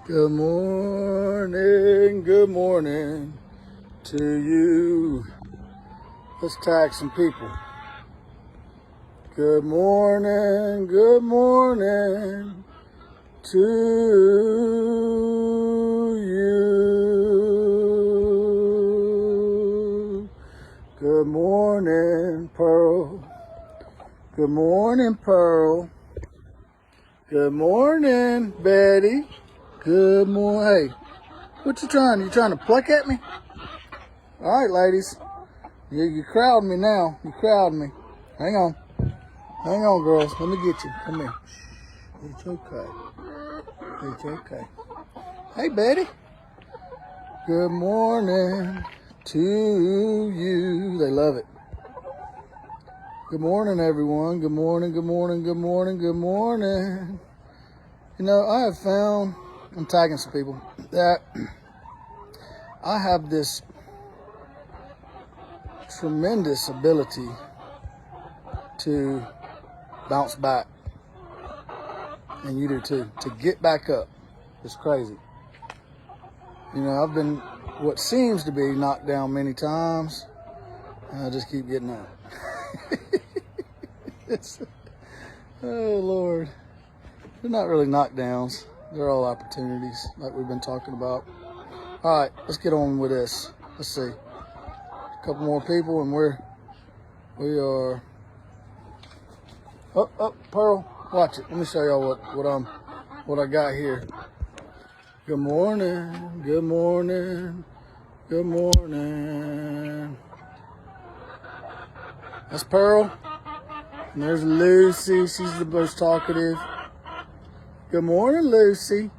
Good morning to you. Let's tag some people. Good morning to you. Good morning, Pearl. Good morning, Pearl. Good morning, Betty. Good morning. Hey, what you trying? You trying to pluck at me? All right, ladies. You crowding me now. You crowding me. Hang on. Hang on, girls. Let me get you. Come here. It's okay. It's okay. Hey, Betty. Good morning to you. They love it. Good morning, everyone. Good morning, good morning, good morning, good morning. You know, I have found, I'm tagging some people, that I have this tremendous ability to bounce back. And you do too. To get back up. It's crazy. You know, I've been what seems to be knocked down many times, and I just keep getting up. Oh, Lord. They're not really knockdowns. They're all opportunities, like we've been talking about. All right, let's get on with this. Let's see. A couple more people, and we are. Oh, Pearl, watch it. Let me show y'all what I got here. Good morning. Good morning. Good morning. That's Pearl. And there's Lucy. She's the most talkative. Good morning, Lucy.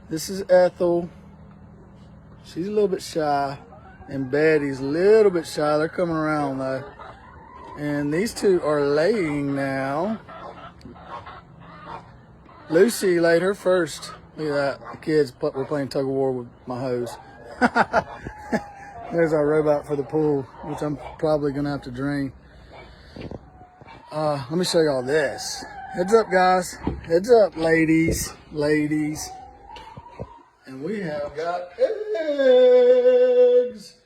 This is Ethel. She's a little bit shy. And Betty's a little bit shy. They're coming around, though. And these two are laying now. Lucy laid her first. Look at that. The kids were playing tug of war with my hose. There's our robot for the pool, which I'm probably going to have to drain. Let me show y'all this. Heads up, guys. Heads up, ladies. Ladies. And we have got eggs.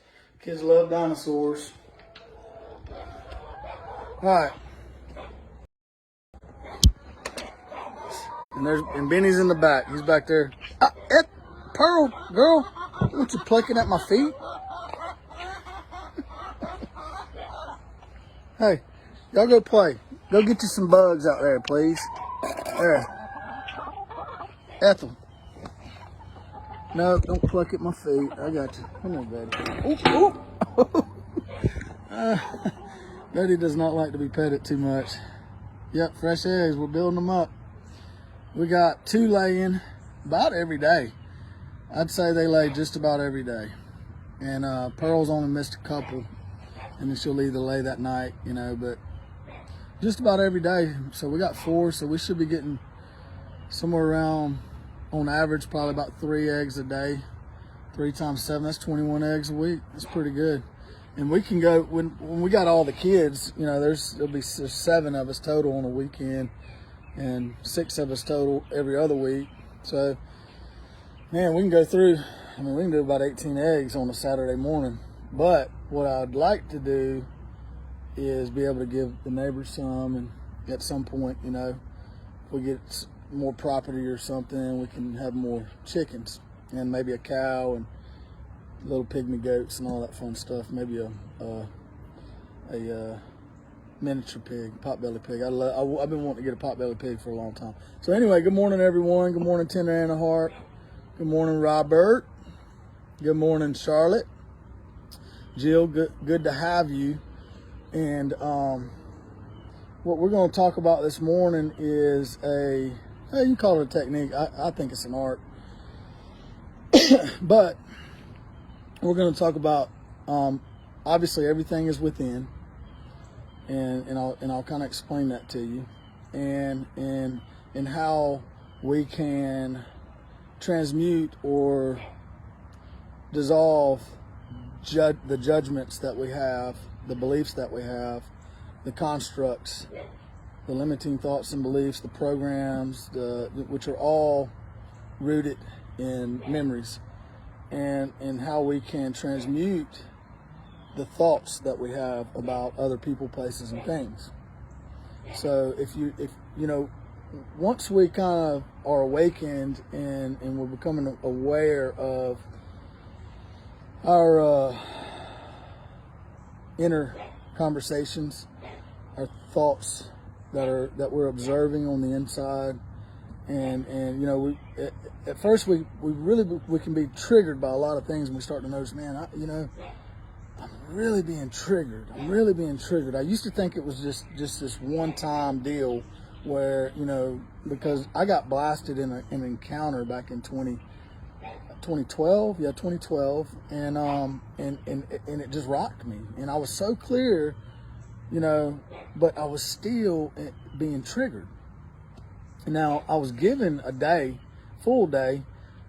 Kids love dinosaurs. All right. And Benny's in the back. He's back there. Pearl, girl, don't you plucking at my feet? Hey, y'all go play. Go get you some bugs out there, please. There. Ethel. No, don't pluck at my feet. I got you. Come on, Betty. Ooh. Betty does not like to be petted too much. Yep, fresh eggs. We're building them up. We got 2 laying about every day. I'd say they lay just about every day. And Pearl's only missed a couple. And then she'll either lay that night, you know, but just about every day. So we got 4, so we should be getting somewhere around, on average, probably about 3 eggs a day. 3 times 7, that's 21 eggs a week. That's pretty good. And we can go, when we got all the kids, you know, there's 7 of us total on a weekend and 6 of us total every other week. So, man, we can go through, I mean, we can do about 18 eggs on a Saturday morning. But what I'd like to do is be able to give the neighbors some, and at some point, you know, if we get more property or something, we can have more chickens and maybe a cow and little pygmy goats and all that fun stuff. Maybe a miniature pig, potbelly pig. I've been wanting to get a potbelly pig for a long time. So anyway, good morning, everyone. Good morning, Tender Anna Hart. Good morning, Robert. Good morning, Charlotte. Jill, good to have you. And what we're going to talk about this morning is you can call it a technique. I think it's an art. But we're going to talk about, obviously everything is within. And I'll kind of explain that to you. And how we can transmute or dissolve the judgments that we have, the beliefs that we have, the constructs, the limiting thoughts and beliefs, the programs, which are all rooted in memories, and how we can transmute the thoughts that we have about other people, places, and things. So if you know, once we kind of are awakened and we're becoming aware of our inner conversations, our thoughts that we're observing on the inside, and you know, we at first we can be triggered by a lot of things, and we start to notice, man, I'm really being triggered. I used to think it was just this one-time deal where, you know, because I got blasted in an encounter back in 2012, and it just rocked me, and I was so clear, you know, but I was still being triggered. Now, I was given a day, full day,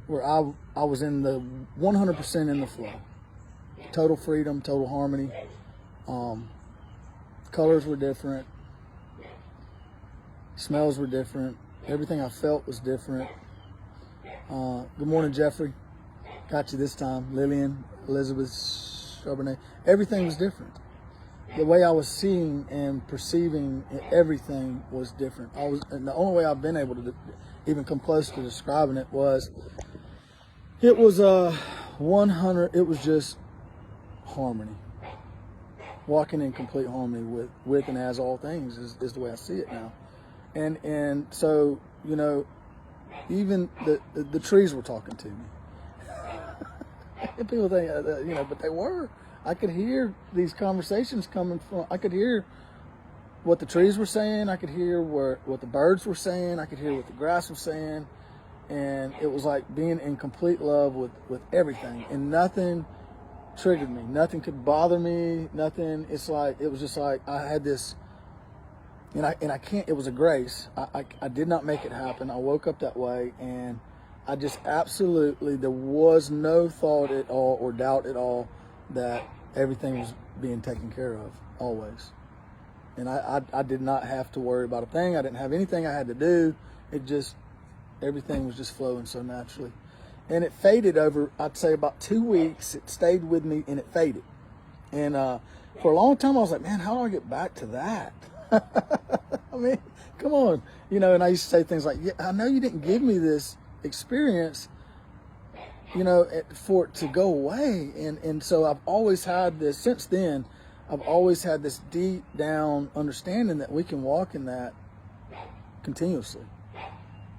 where I was in the 100% in the flow. Total freedom, total harmony. Colors were different. Smells were different. Everything I felt was different. Good morning, Jeffrey. Got you this time. Lillian, Elizabeth, Charbonnet. Everything was different. The way I was seeing and perceiving everything was different. And the only way I've been able to even come close to describing it was 100. It was just harmony, walking in complete harmony with and as all things is the way I see it now. And so, you know, even the trees were talking to me. And people think, you know, but they were. I could hear these conversations coming from, I could hear what the trees were saying. I could hear what the birds were saying. I could hear what the grass was saying. And it was like being in complete love with everything. And nothing triggered me. Nothing could bother me. Nothing. It was just like I had this, and I can't, it was a grace. I did not make it happen. I woke up that way, and I just absolutely, there was no thought at all or doubt at all that everything was being taken care of, always. And I did not have to worry about a thing. I didn't have anything I had to do. Everything was just flowing so naturally. And it faded over, I'd say, about 2 weeks. It stayed with me, and it faded. And for a long time, I was like, man, how do I get back to that? I mean, come on. You know, and I used to say things like, yeah, I know you didn't give me this experience, you know, for it to go away. And so I've always had this, since then, I've always had this deep down understanding that we can walk in that continuously.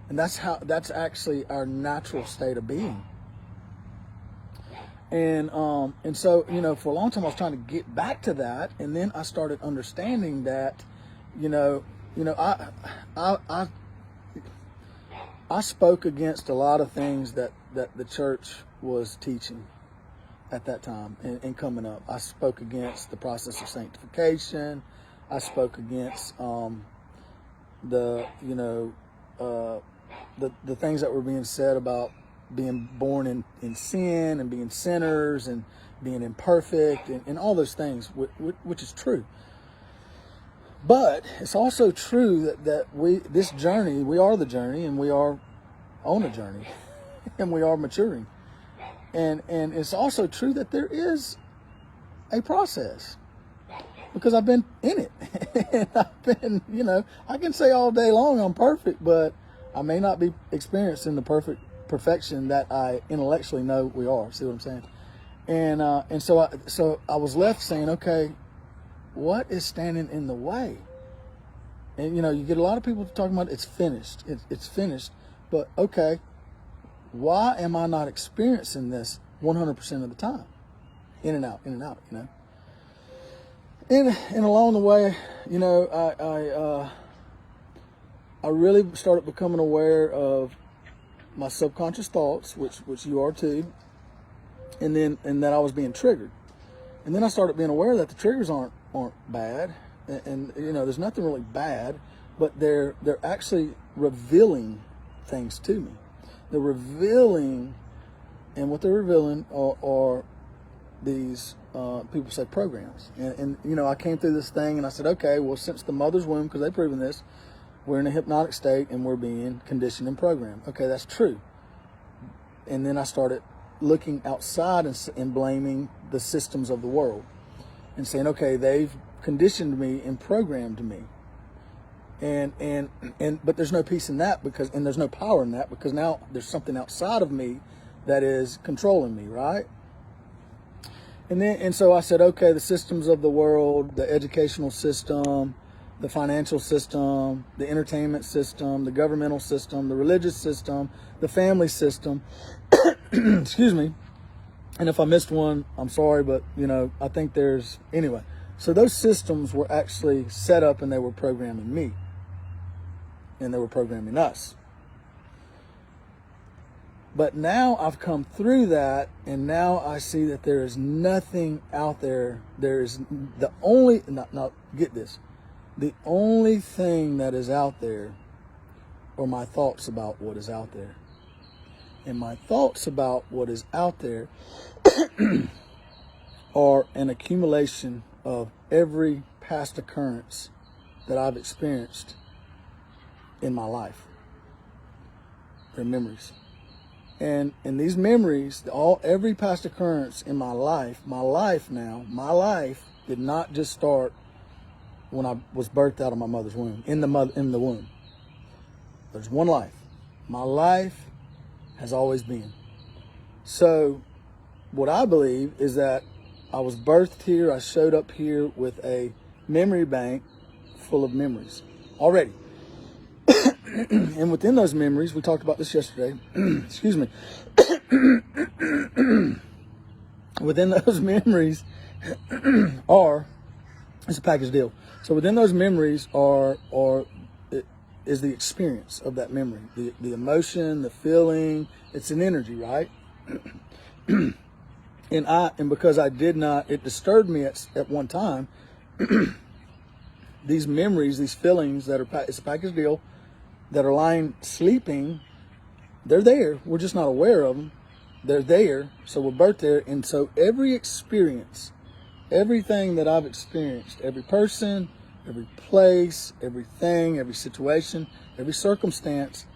And that's actually our natural state of being. And so, you know, for a long time I was trying to get back to that, and then I started understanding that, I spoke against a lot of things that the church was teaching at that time and coming up. I spoke against the process of sanctification. I spoke against the things that were being said about being born in sin and being sinners and being imperfect and all those things, which is true. But it's also true that we are the journey, and we are on a journey, and we are maturing. And it's also true that there is a process, because I've been in it. And I've been, you know, I can say all day long I'm perfect, but I may not be experiencing the perfection that I intellectually know we are. See what I'm saying? And so I was left saying, okay, what is standing in the way? And, you know, you get a lot of people talking about it's finished. It's finished. But, okay, why am I not experiencing this 100% of the time? In and out, you know? And along the way, you know, I really started becoming aware of my subconscious thoughts, which you are too, and that I was being triggered. And then I started being aware that the triggers aren't bad, and you know, there's nothing really bad, but they're actually revealing things to me. They're revealing, and what they're revealing are these people say programs. And you know, I came through this thing and I said, okay, well, since the mother's womb, because they've proven this, we're in a hypnotic state and we're being conditioned and programmed. Okay, that's true. and then I started looking outside and blaming the systems of the world and saying, okay, they've conditioned me and programmed me. But there's no peace in that and there's no power in that, because now there's something outside of me that is controlling me, right? And so I said, okay, the systems of the world, the educational system, the financial system, the entertainment system, the governmental system, the religious system, the family system, excuse me. And if I missed one, I'm sorry, but I think anyway. So those systems were actually set up, and they were programming me, and they were programming us. But now I've come through that, and now I see that there is nothing out there. There is the only, now get this, the only thing that is out there are my thoughts about what is out there. And my thoughts about what is out there are an accumulation of every past occurrence that I've experienced in my life. They're memories. And these memories, every past occurrence in my life did not just start when I was birthed out of my mother's womb, in the womb. There's one life. My life has always been. So what I believe is that I was birthed here, I showed up here with a memory bank full of memories already. And within those memories, we talked about this yesterday, excuse me, within those memories it's a package deal. So within those memories is the experience of that memory, the emotion, the feeling. It's an energy, right? And because I did not, it disturbed me at one time. These memories, these feelings it's a package deal, that are lying sleeping, they're there. We're just not aware of them. They're there. So we're birthed there. And so every experience, everything that I've experienced, every person, every place, everything, every situation, every circumstance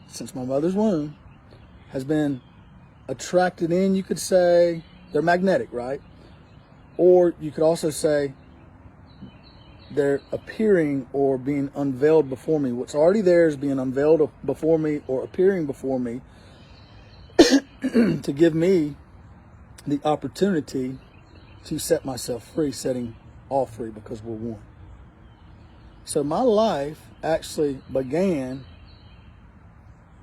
since my mother's womb has been attracted in, you could say. They're magnetic, right? Or you could also say they're appearing or being unveiled before me. What's already there is being unveiled before me or appearing before me to give me the opportunity to set myself free, setting all free, because we're one. So my life actually began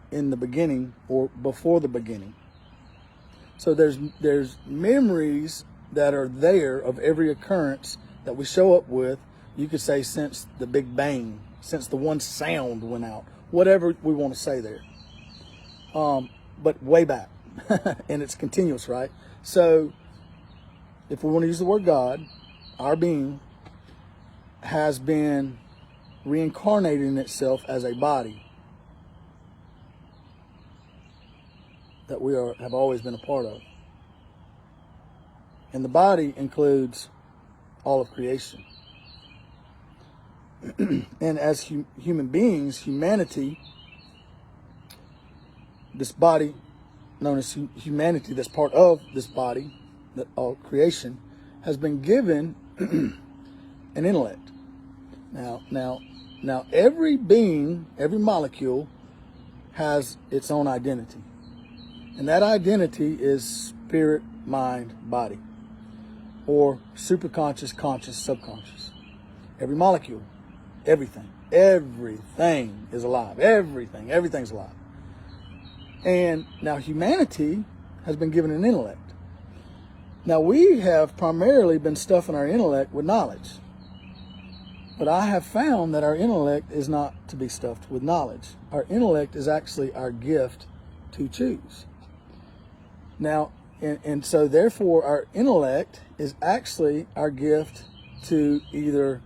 in the beginning or before the beginning. So there's memories that are there of every occurrence that we show up with. You could say since the Big Bang, since the one sound went out, whatever we want to say there. But way back, and it's continuous, right? So if we want to use the word God, our being has been reincarnating itself as a body that we have always been a part of. And the body includes all of creation. And as human beings, humanity, this body known as humanity, that's part of this body, that all creation, has been given an intellect. Now, every being, every molecule has its own identity. And that identity is spirit, mind, body. Or superconscious, conscious, subconscious. Every molecule. Everything is alive. Everything's alive. And now humanity has been given an intellect. Now we have primarily been stuffing our intellect with knowledge. But I have found that our intellect is not to be stuffed with knowledge. Our intellect is actually our gift to choose. Now, and so therefore our intellect is actually our gift to either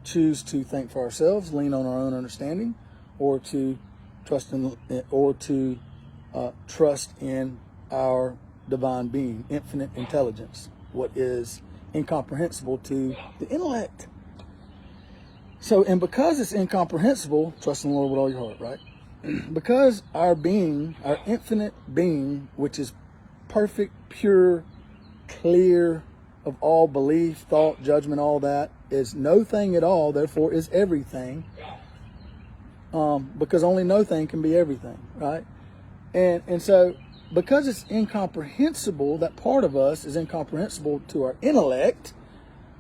choose to think for ourselves, lean on our own understanding, or to trust in our divine being, infinite intelligence, what is incomprehensible to the intellect. So, and because it's incomprehensible, trust in the Lord with all your heart, right? because our being, our infinite being, which is perfect, pure, clear of all belief, thought, judgment, all that, is no thing at all, therefore is everything. Because only no thing can be everything, right? And so, because it's incomprehensible, that part of us is incomprehensible to our intellect,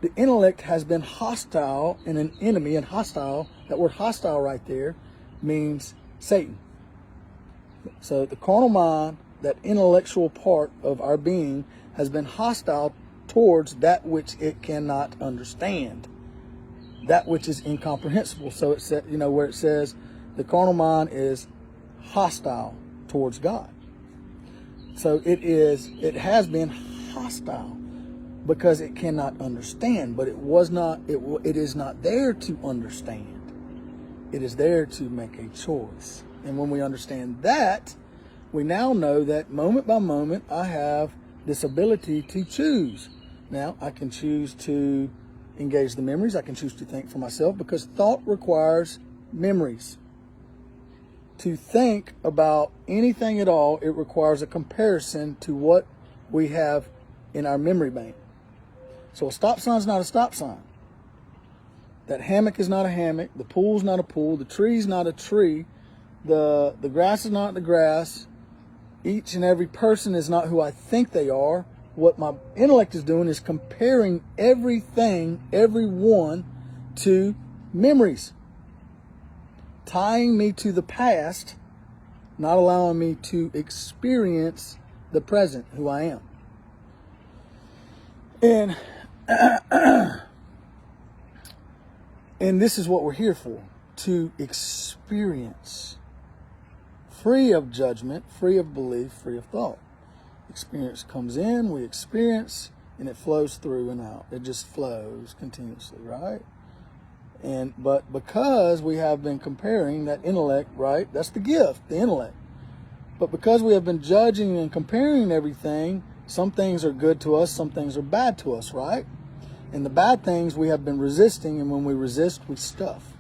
the intellect has been hostile and an enemy, and hostile, that word hostile right there means Satan. So the carnal mind, that intellectual part of our being, has been hostile towards that which it cannot understand, that which is incomprehensible. So it said, where it says the carnal mind is hostile towards God. So it has been hostile because it cannot understand, but it is not there to understand. It is there to make a choice. And when we understand that, we now know that moment by moment, I have this ability to choose. Now, I can choose to engage the memories. I can choose to think for myself, because thought requires memories. To think about anything at all, it requires a comparison to what we have in our memory bank. So a stop sign is not a stop sign. That hammock is not a hammock. The pool's not a pool. The tree's not a tree. The grass is not the grass. Each and every person is not who I think they are. What my intellect is doing is comparing everything, everyone, to memories. Tying me to the past, not allowing me to experience the present, who I am. And and this is what we're here for, to experience. Free of judgment, free of belief, free of thought. Experience comes in, we experience, and it flows through and out. It just flows continuously, right? But because we have been comparing that intellect, right? That's the gift, the intellect. But because we have been judging and comparing everything, some things are good to us, some things are bad to us, right? And the bad things we have been resisting, and when we resist, we stuff.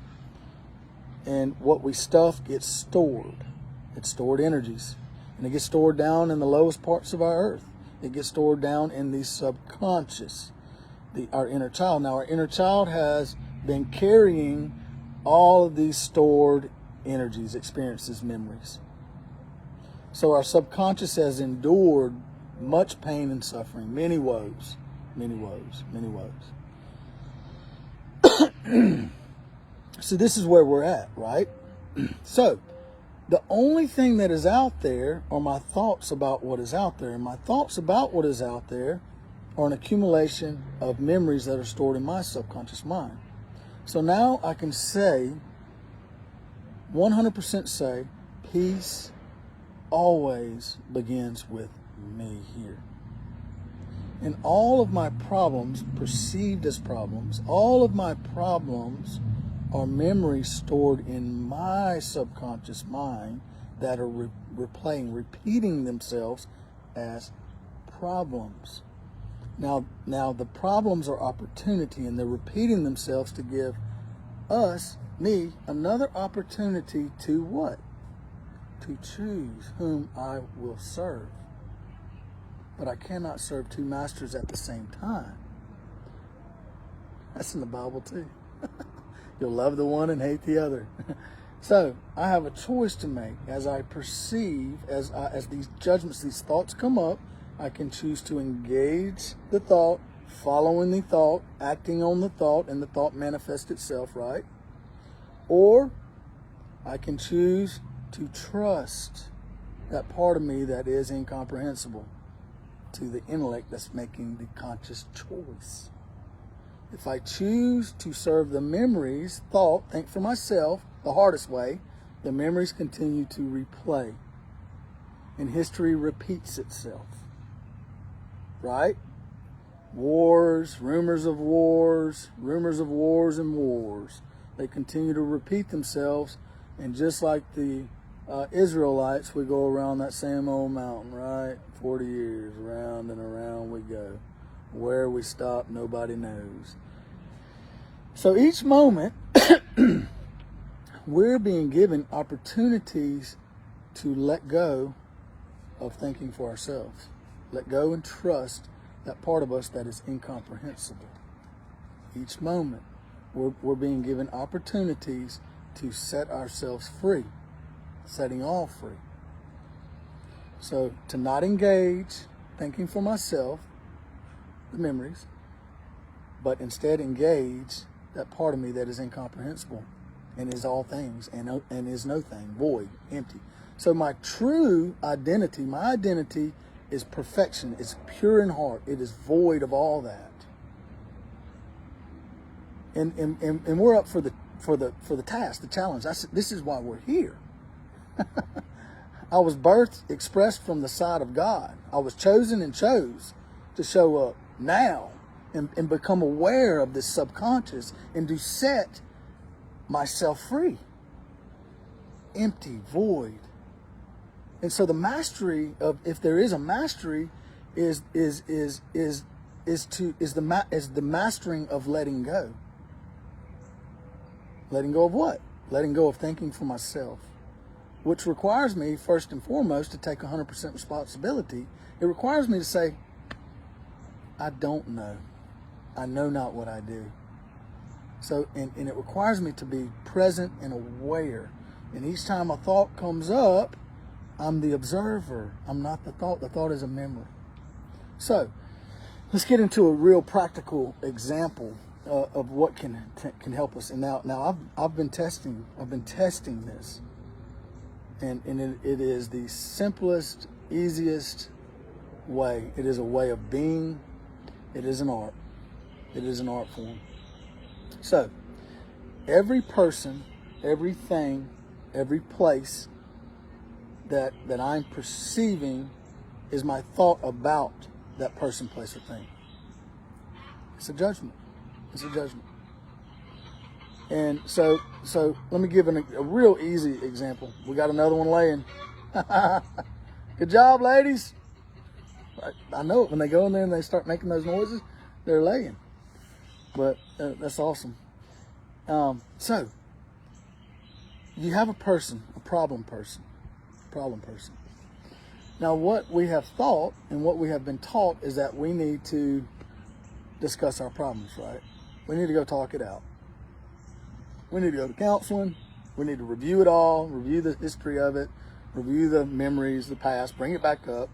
And what we stuff gets stored. It's stored energies. And it gets stored down in the lowest parts of our earth. It gets stored down in the subconscious, our inner child. Now, our inner child has been carrying all of these stored energies, experiences, memories. So our subconscious has endured much pain and suffering, many woes, many woes, many woes. So this is where we're at, right? So the only thing that is out there are my thoughts about what is out there. And my thoughts about what is out there are an accumulation of memories that are stored in my subconscious mind. So now I can say, 100% say, peace always begins with me here. And all of my problems, perceived as problems, all of my problems are memories stored in my subconscious mind that are repeating themselves as problems. Now the problems are opportunity, and they're repeating themselves to give us, me, another opportunity to what? To choose whom I will serve. But I cannot serve two masters at the same time. That's in the Bible too. You'll love the one and hate the other. So I have a choice to make as I perceive, as these judgments, these thoughts come up. I can choose to engage the thought, following the thought, acting on the thought, and the thought manifests itself, right? Or I can choose to trust that part of me that is incomprehensible to the intellect that's making the conscious choice. If I choose to serve the memories, thought, think for myself, the hardest way, the memories continue to replay. And history repeats itself. Right? Wars, rumors of wars and wars. They continue to repeat themselves. And just like the Israelites, we go around that same old mountain, right? 40 years, around and around we go. Where we stop, nobody knows. So each moment, we're being given opportunities to let go of thinking for ourselves. Let go and trust that part of us that is incomprehensible. Each moment, we're being given opportunities to set ourselves free, setting all free. So to not engage thinking for myself, the memories, but instead engage that part of me that is incomprehensible and is all things and is no thing, void, empty. So my true identity, my identity is perfection. It's pure in heart. It is void of all that. And we're up for the task, the challenge. This is why we're here. I was birthed, expressed from the side of God. I was chosen and chose to show up now and become aware of this subconscious and to set myself free. Empty, void. And so the mastery of, if there is a mastery, is the mastering of letting go. Letting go of what? Letting go of thinking for myself, which requires me, first and foremost, to take 100% responsibility. It requires me to say, I don't know. I know not what I do. So, and it requires me to be present and aware. And each time a thought comes up, I'm the observer. I'm not the thought. The thought is a memory. So, let's get into a real practical example of what can help us. And now I've been testing this, and it is the simplest, easiest way. It is a way of being. It is an art. It is an art form. So, every person, everything, every place that I'm perceiving is my thought about that person, place, or thing. It's a judgment. It's a judgment. And so let me give a real easy example. We got another one laying. Good job, ladies. I know it. When they go in there and they start making those noises, they're laying. But that's awesome. So you have a person, a problem person. Now, what we have thought and what we have been taught is that we need to discuss our problems, right? We need to go talk it out. We need to go to counseling. We need to review it all, review the history of it, review the memories, the past, bring it back up,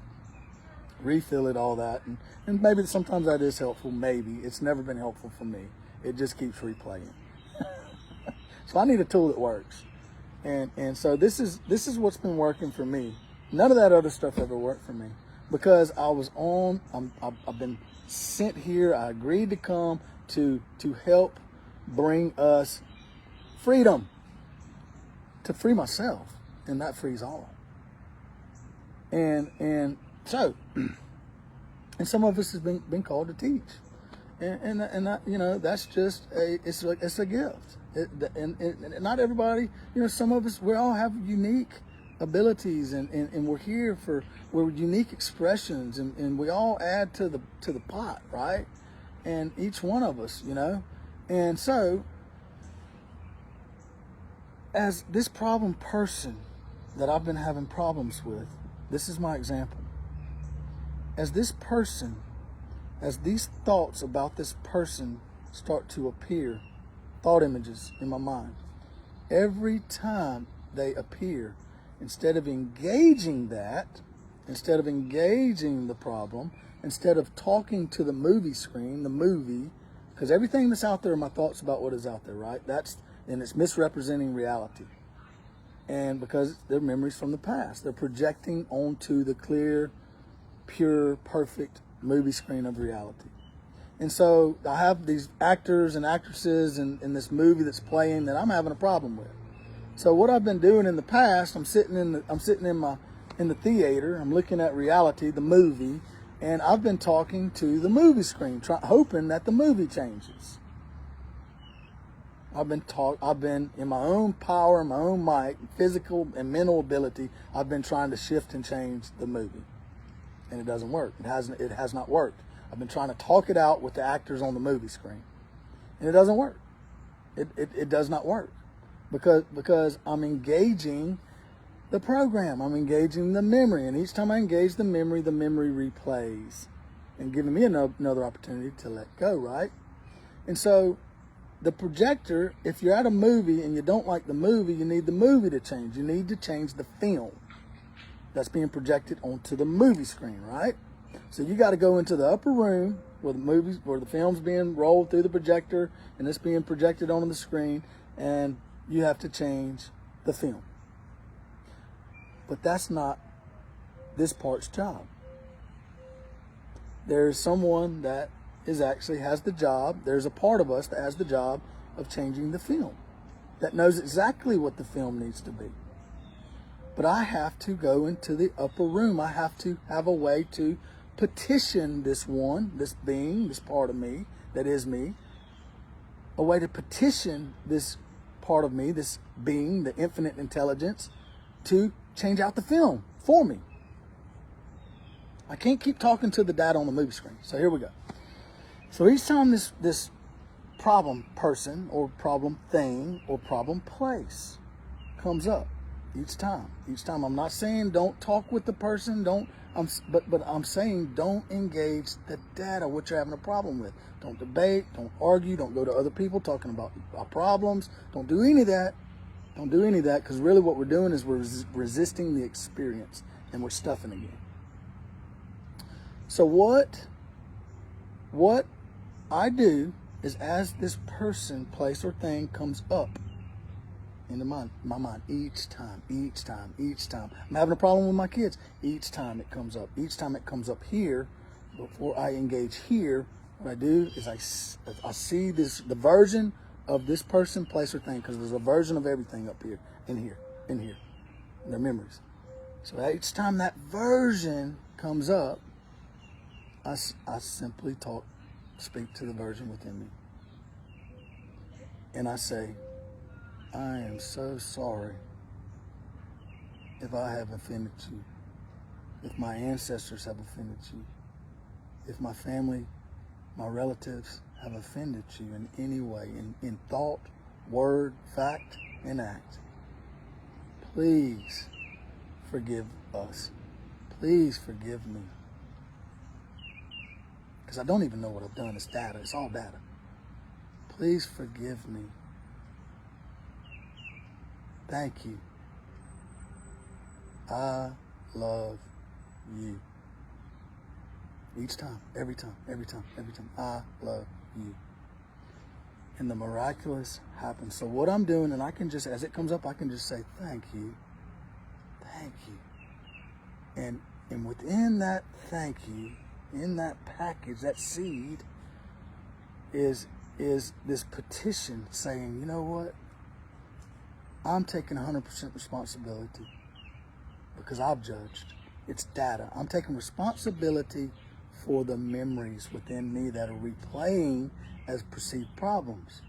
refill it, all that. And maybe sometimes that is helpful, maybe. It's never been helpful for me. It just keeps replaying. So I need a tool that works. And so this is what's been working for me. None of that other stuff ever worked for me because I've been sent here. I agreed to come to help bring us freedom, to free myself, and that frees all. And so, and some of us has been called to teach, and that, you know, that's just it's a gift. And not everybody, you know, some of us, we all have unique abilities, and we're unique expressions, and we all add to the pot, right? And each one of us, you know, and so as this problem person that I've been having problems with, this is my example. As this person, as these thoughts about this person start to appear, thought images in my mind, every time they appear, instead of engaging that, instead of engaging the problem, instead of talking to the movie screen, the movie, because everything that's out there are my thoughts about what is out there, right? And it's misrepresenting reality. And because they're memories from the past, they're projecting onto the clear, pure, perfect movie screen of reality. And so I have these actors and actresses in this movie that's playing that I'm having a problem with. So what I've been doing in the past, I'm sitting in the theater, I'm looking at reality, the movie, and I've been talking to the movie screen, hoping that the movie changes. I've been in my own power, my own might, physical and mental ability. I've been trying to shift and change the movie, and it doesn't work. It has not worked. I've been trying to talk it out with the actors on the movie screen, and it doesn't work. It does not work. because I'm engaging the program. I'm engaging the memory, and each time I engage the memory replays and giving me another opportunity to let go, right? And so the projector, if you're at a movie and you don't like the movie, you need the movie to change. You need to change the film that's being projected onto the movie screen, right? So you got to go into the upper room where the film's being rolled through the projector and it's being projected onto the screen, and you have to change the film. But that's not this part's job. There's someone that has the job. There's a part of us that has the job of changing the film, that knows exactly what the film needs to be. But I have to go into the upper room. I have to have a way to petition this being, this part of me that is me, a way to petition this part of me, this being, the infinite intelligence, to change out the film for me. I can't keep talking to the data on the movie screen. So here we go. So each time this problem person or problem thing or problem place comes up, each time I'm not saying don't talk with the person, but I'm saying don't engage the data, what you're having a problem with. Don't debate, don't argue, don't go to other people talking about our problems. Don't do any of that. Don't do any of that, because really what we're doing is we're resisting the experience and we're stuffing again. So what I do is, as this person, place, or thing comes up into my mind each time. I'm having a problem with my kids. Each time it comes up. Each time it comes up here, before I engage here, what I do is I see the version of this person, place, or thing, because there's a version of everything up here, in here, and their memories. So each time that version comes up, I simply speak to the version within me. And I say, I am so sorry if I have offended you, if my ancestors have offended you, if my family, my relatives have offended you in any way, in thought, word, fact, and act. Please forgive us. Please forgive me. Because I don't even know what I've done. It's data. It's all data. Please forgive me. Thank you. I love you. Each time, every time. I love you. And the miraculous happens. So what I'm doing, and I can just, as it comes up, I can just say, thank you. Thank you. And within that thank you, in that package, that seed, is this petition saying, you know what? I'm taking 100% responsibility because I've judged. It's data. I'm taking responsibility for the memories within me that are replaying as perceived problems.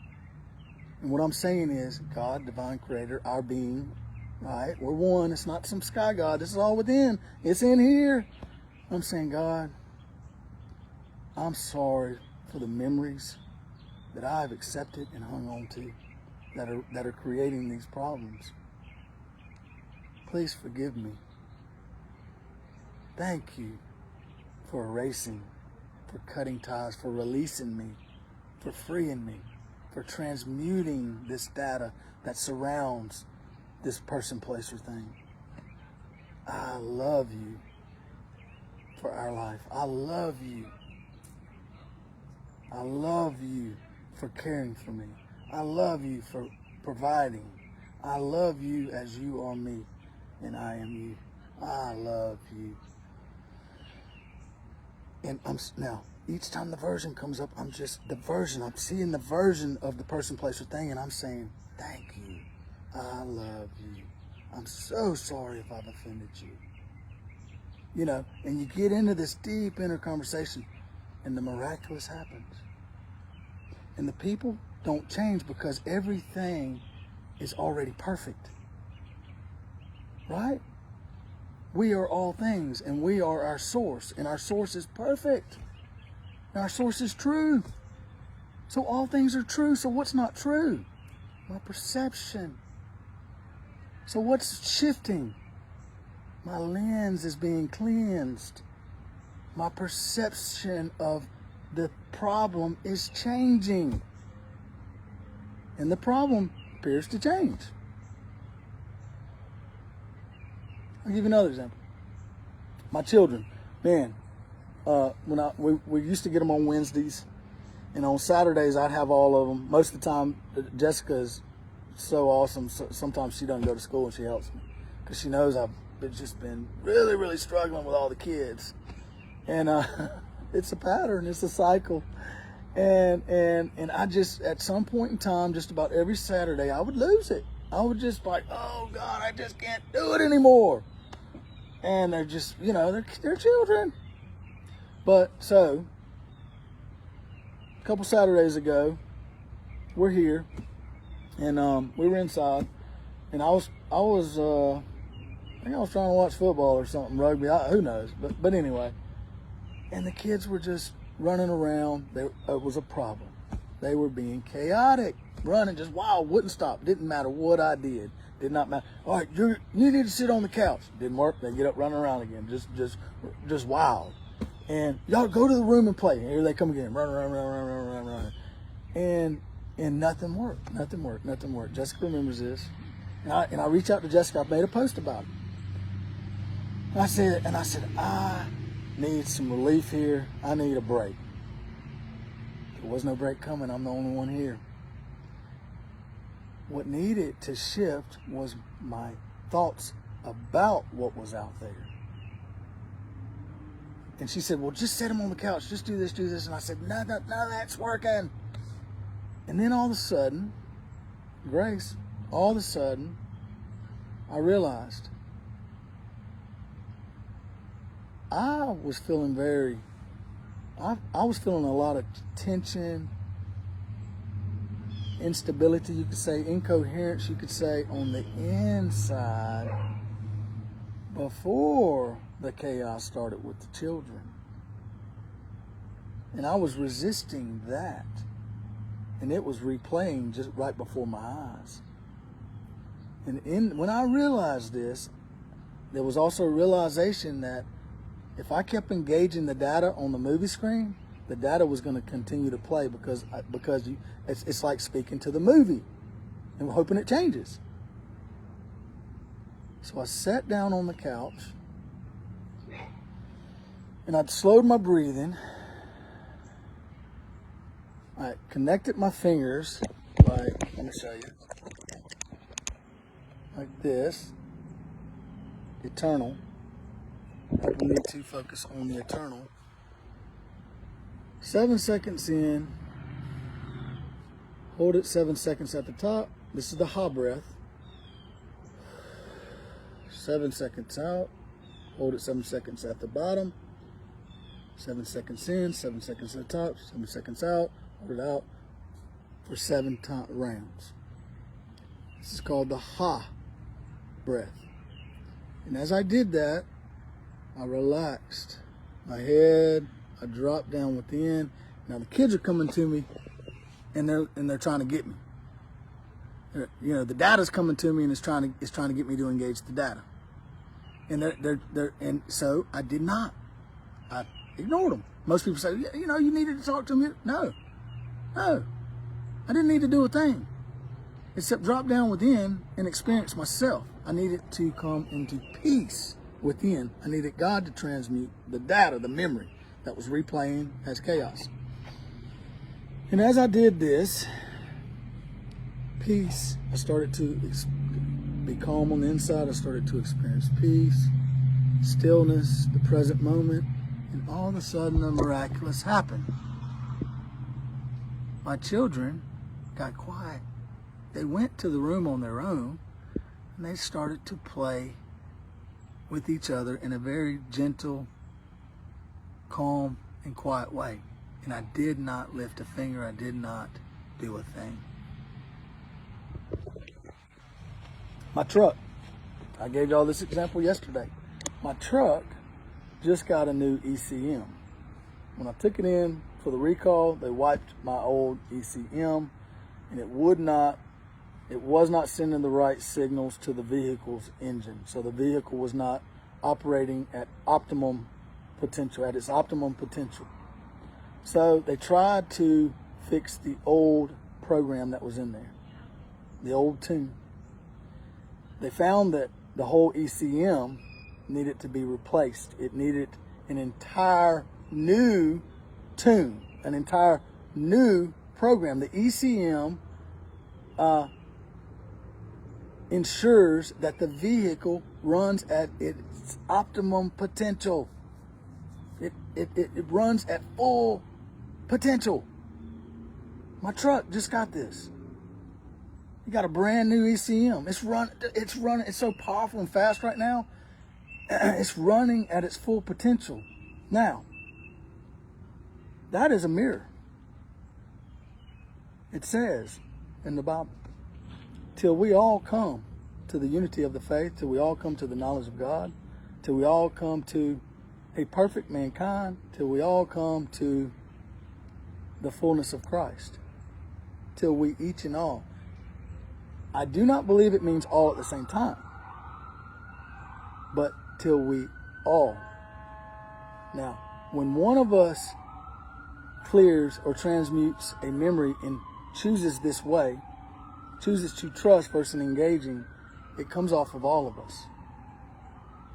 And what I'm saying is, God, divine creator, our being, right? We're one. It's not some sky God. This is all within. It's in here. I'm saying, God, I'm sorry for the memories that I've accepted and hung on to that are creating these problems. Please forgive me. Thank you for erasing, for cutting ties, for releasing me, for freeing me, for transmuting this data that surrounds this person, place, or thing. I love you for our life. I love you. I love you for caring for me. I love you for providing. I love you as you are me and I am you. I love you. And now, each time the version comes up, I'm seeing the version of the person, place, or thing, and I'm saying, thank you. I love you. I'm so sorry if I've offended you. You know, and you get into this deep inner conversation, and the miraculous happens. And the people don't change because everything is already perfect. Right? We are all things, and we are our source, and our source is perfect. And our source is true. So all things are true. So what's not true? My perception. So what's shifting? My lens is being cleansed. My perception of the problem is changing. And the problem appears to change. I'll give you another example. My children, man, we used to get them on Wednesdays, and on Saturdays I'd have all of them. Most of the time, Jessica is so awesome. So sometimes she doesn't go to school and she helps me because she knows I've just been really, really struggling with all the kids, and it's a pattern, it's a cycle, and I just at some point in time, just about every Saturday, I would lose it. I would just like, oh God, I just can't do it anymore. And they're just, they're children. But so, a couple Saturdays ago, we're here, and we were inside, and I think I was trying to watch football or something, rugby, who knows, but anyway. And the kids were just running around. It was a problem. They were being chaotic, running just wild, wouldn't stop. Didn't matter what I did. Did not matter. All right, you need to sit on the couch. Didn't work. They get up, running around again, just wild. And y'all go to the room and play. And here they come again, run. And nothing worked. Nothing worked. Jessica remembers this. And I reach out to Jessica. I made a post about it. And I said, I need some relief here. I need a break. There was no break coming. I'm the only one here. What needed to shift was my thoughts about what was out there. And she said, well, just set him on the couch. Just do this. And I said, no, that's working. And then all of a sudden, Grace, I realized I was feeling I was feeling a lot of tension, instability, you could say, incoherence, you could say, on the inside before the chaos started with the children. And I was resisting that. And it was replaying just right before my eyes. And when I realized this, there was also a realization that if I kept engaging the data on the movie screen, the data was going to continue to play because it's like speaking to the movie and hoping it changes. So I sat down on the couch and I'd slowed my breathing. I connected my fingers let me show you, like this, eternal. I need to focus on the eternal. 7 seconds in, hold it 7 seconds at the top. This is the ha breath. 7 seconds out, hold it 7 seconds at the bottom. 7 seconds in, 7 seconds at the top, 7 seconds out, hold it out for 7 rounds. This is called the ha breath. And as I did that, I relaxed my head. I dropped down within. Now the kids are coming to me, and they're trying to get me. The data's coming to me, and it's trying to get me to engage the data. And so I did not. I ignored them. Most people say, you needed to talk to me. No, I didn't need to do a thing except drop down within and experience myself. I needed to come into peace within. I needed God to transmute the data, the memory that was replaying as chaos. And as I did this, peace, I started to be calm on the inside. I started to experience peace, stillness, the present moment, and all of a sudden the miraculous happened. My children got quiet. They went to the room on their own, and they started to play with each other in a very gentle, calm, and quiet way. And I did not lift a finger. I did not do a thing. My truck. I gave y'all this example yesterday. My truck just got a new ECM. When I took it in for the recall, they wiped my old ECM, and it would not It was not sending the right signals to the vehicle's engine. So the vehicle was not operating at optimum potential, at its optimum potential. So they tried to fix the old program that was in there, the old tune. They found that the whole ECM needed to be replaced. It needed an entire new tune, an entire new program. The ECM ensures that the vehicle runs at its optimum potential. It runs at full potential. My truck just got this. You got a brand new ECM. It's running. It's so powerful and fast right now. It's running at its full potential. Now, that is a mirror. It says in the Bible, till we all come to the unity of the faith, till we all come to the knowledge of God, till we all come to a perfect mankind, till we all come to the fullness of Christ, till we each and all. I do not believe it means all at the same time, but till we all. Now, when one of us clears or transmutes a memory and chooses this way, chooses to trust versus engaging, it comes off of all of us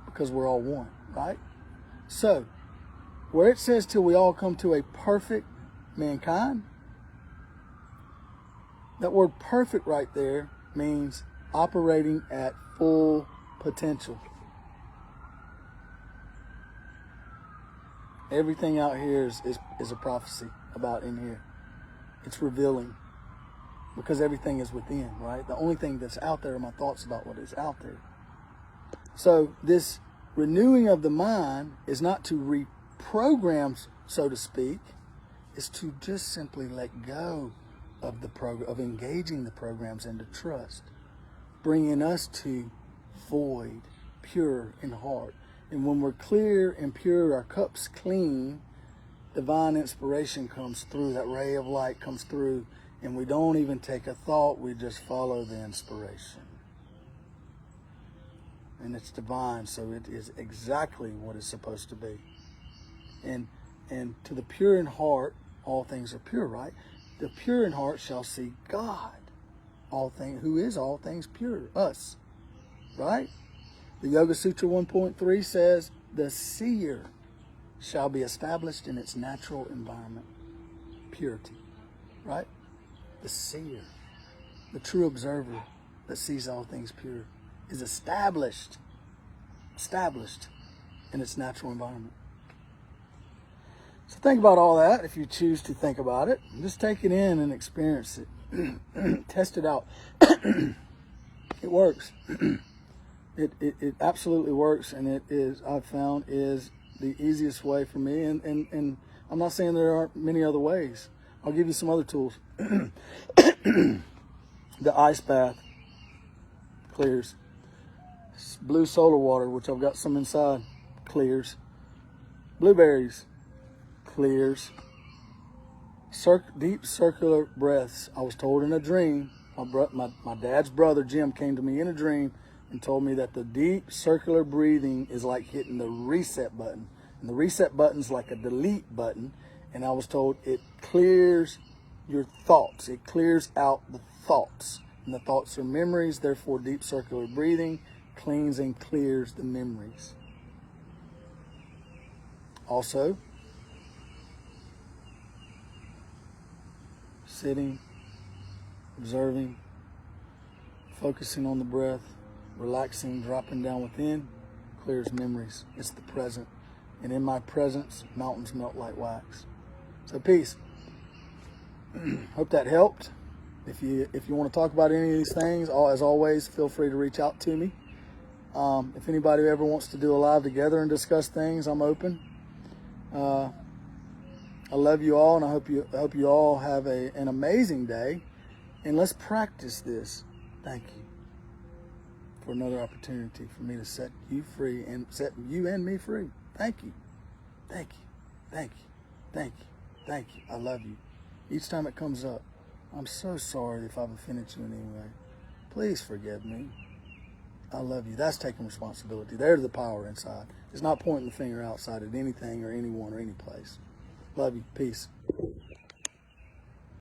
because we're all one, right? So, where it says till we all come to a perfect mankind, that word perfect right there means operating at full potential. Everything out here is a prophecy about in here. It's revealing because everything is within, right? The only thing that's out there are my thoughts about what is out there. So this renewing of the mind is not to reprogram, so to speak. It's to just simply let go of the program, of engaging the programs into trust, bringing us to void, pure in heart. And when we're clear and pure, our cup's clean, divine inspiration comes through, that ray of light comes through, and we don't even take a thought, we just follow the inspiration. And it's divine, so it is exactly what it's supposed to be. And to the pure in heart, all things are pure, right? The pure in heart shall see God, all things, who is all things pure, us, right? The Yoga Sutra 1.3 says, the seer shall be established in its natural environment, purity, right? The seer, the true observer that sees all things pure, is established in its natural environment. So think about all that if you choose to think about it. Just take it in and experience it. Test it out. It works. It absolutely works, and it is, I've found, is the easiest way for me. And I'm not saying there aren't many other ways. I'll give you some other tools. The ice bath clears. Blue soda water, which I've got some inside, clears. Blueberries, clears. Deep circular breaths. I was told in a dream, my dad's brother Jim came to me in a dream and told me that the deep circular breathing is like hitting the reset button. And the reset button's like a delete button. And I was told it clears your thoughts. It clears out the thoughts. And the thoughts are memories, therefore deep circular breathing cleans and clears the memories. Also, sitting, observing, focusing on the breath, relaxing, dropping down within, clears memories. It's the present. And in my presence, mountains melt like wax. So peace. Hope that helped. If you want to talk about any of these things, as always, feel free to reach out to me. If anybody ever wants to do a live together and discuss things, I'm open. I love you all, and I hope you all have an amazing day. And let's practice this. Thank you for another opportunity for me to set you free and set you and me free. Thank you. Thank you. Thank you. Thank you. Thank you. I love you. Each time it comes up, I'm so sorry if I've offended you in any way. Please forgive me. I love you. That's taking responsibility. There's the power inside. It's not pointing the finger outside at anything or anyone or any place. Love you. Peace.